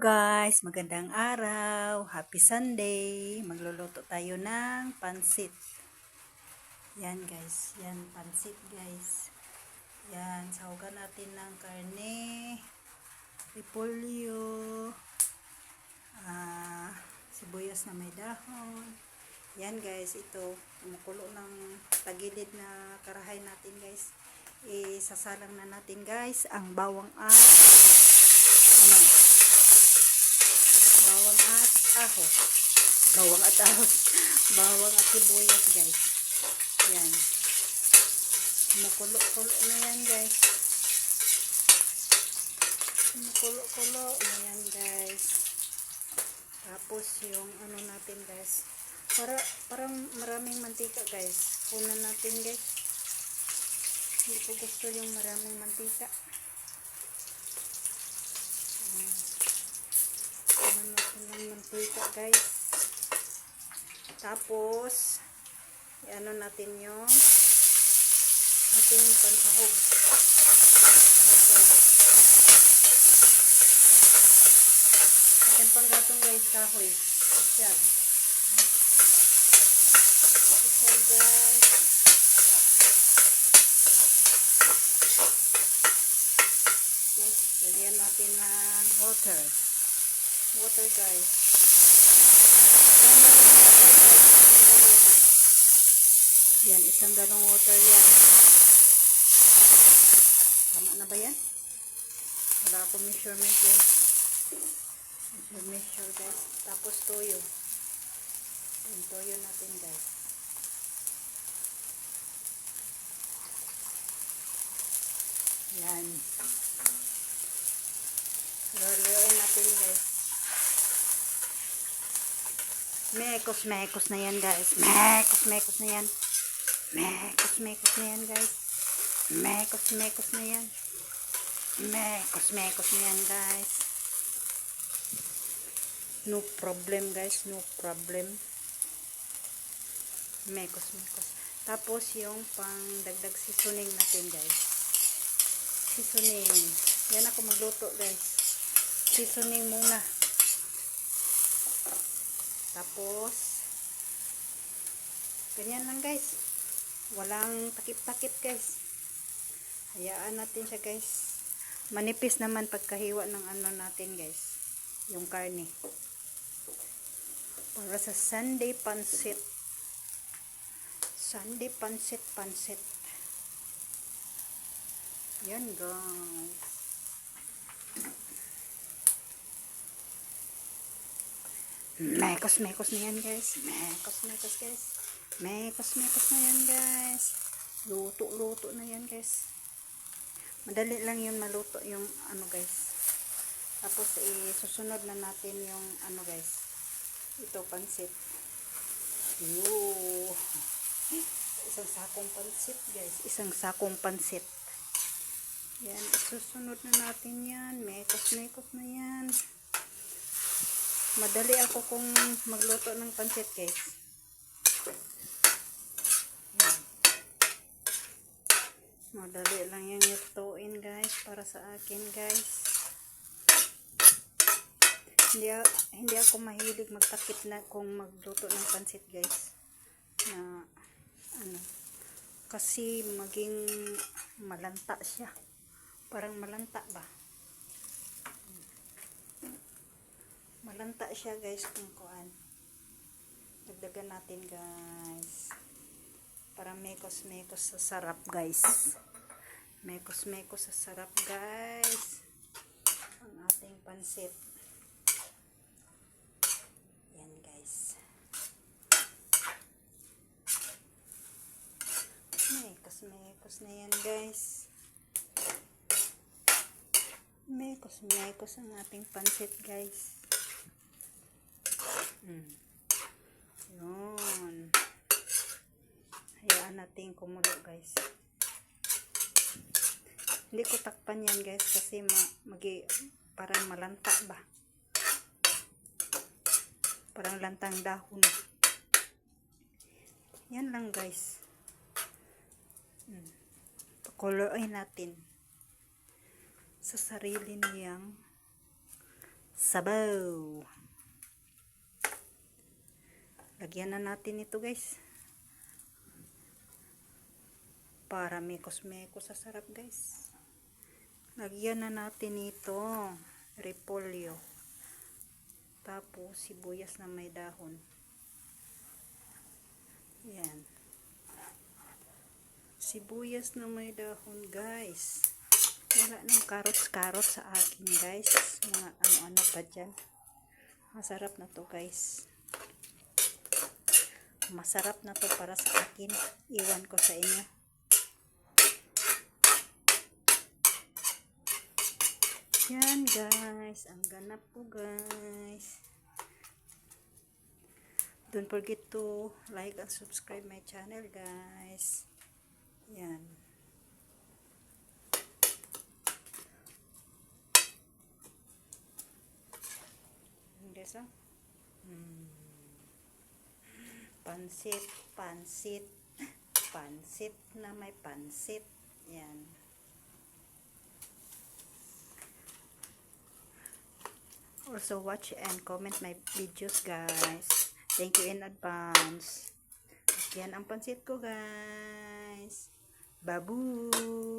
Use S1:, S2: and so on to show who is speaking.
S1: Guys, magandang araw. Happy Sunday. Magluluto tayo ng pansit. Yan guys, yan pansit guys. Yan, sahugan natin ng karne, repolyo, sibuyas na may dahon. Yan guys, ito, kumukulo ng tagilid na karahay natin guys. Isasalang na natin guys ang bawang at ahos. Bawang at sibuyas guys. Yan. Kumukulo-kulo na yan guys. Kumukulo-kulo na yan guys. Tapos yung ano natin guys. Parang maraming mantika guys. Kunan natin guys. Hindi ko gusto yung maraming mantika. Kunan natin ng mantika guys. Tapos ano natin yung ating pansahog. Ating panggatong guys, kahoy. Isyag guys. Tapos lagyan natin ng water guys. Yan, isang galong water yan. Tama na ba yan? Wala akong measurement guys. Measure guys. Tapos toyo. Yung toyo natin guys. Yan. Luluin natin guys. Mekos na yan guys. Mekos na yan. Mekos na yan guys. Mekos na yan. Mekos na yan guys. No problem guys. No problem. Mekos. Tapos yung pang dagdag seasoning natin guys. Seasoning. Yan ako magluto guys. Seasoning muna. Tapos ganyan lang guys. Walang takip-takip guys. Hayaan natin siya guys. Manipis naman pagkahiwa ng ano natin guys. Yung karne. Para sa Sunday pansit. Sunday pansit. Yan guys. Mekos na yan guys. Mekos guys. Mekos na yan guys. Luto na yan guys. Madali lang yun maluto yung ano guys. Tapos susunod na natin yung ano guys. Ito pansit. Isang sakong pansit guys. Isang sakong pansit. Yan, susunod na natin yan. Mekos na yan. Madali ako kung magluto ng pansit guys. Yan. Madali lang yung lutuin guys para sa akin guys. Hindi ako mahilig magtakip na kung magluto ng pansit guys. Na ano, kasi maging malanta siya. Parang malanta ba? Malanta siya guys kung kuan. Dagdagan natin guys. Para mekos sa sarap guys. Mekos sa sarap guys. Ang ating pansit. Yan guys. Mekos na yan guys. Mekos ang ating pansit guys. Yun. Hayaan natin kumulo guys. Hindi ko takpan yan guys kasi parang malanta ba. Parang lantang dahon. Yan lang guys. Pakuloy natin sa sarili niyang sabaw. Lagyan na natin ito guys. Para mekos-mekos sa sarap guys. Lagyan na natin ito. Repolyo. Tapos sibuyas na may dahon. Yan. Sibuyas na may dahon guys. Wala nang carrots sa akin guys. Mga ano-ano pa dyan. Masarap na to guys. Masarap na to para sa akin. Iwan ko sa inyo. Yan guys. Ang ganap po guys. Don't forget to like and subscribe my channel guys. Yan. Guys, oh. Pansit, pansit, pansit na may pansit. Yan. Also watch and comment my videos guys. Thank you in advance. Yan ang pansit ko guys. Babush!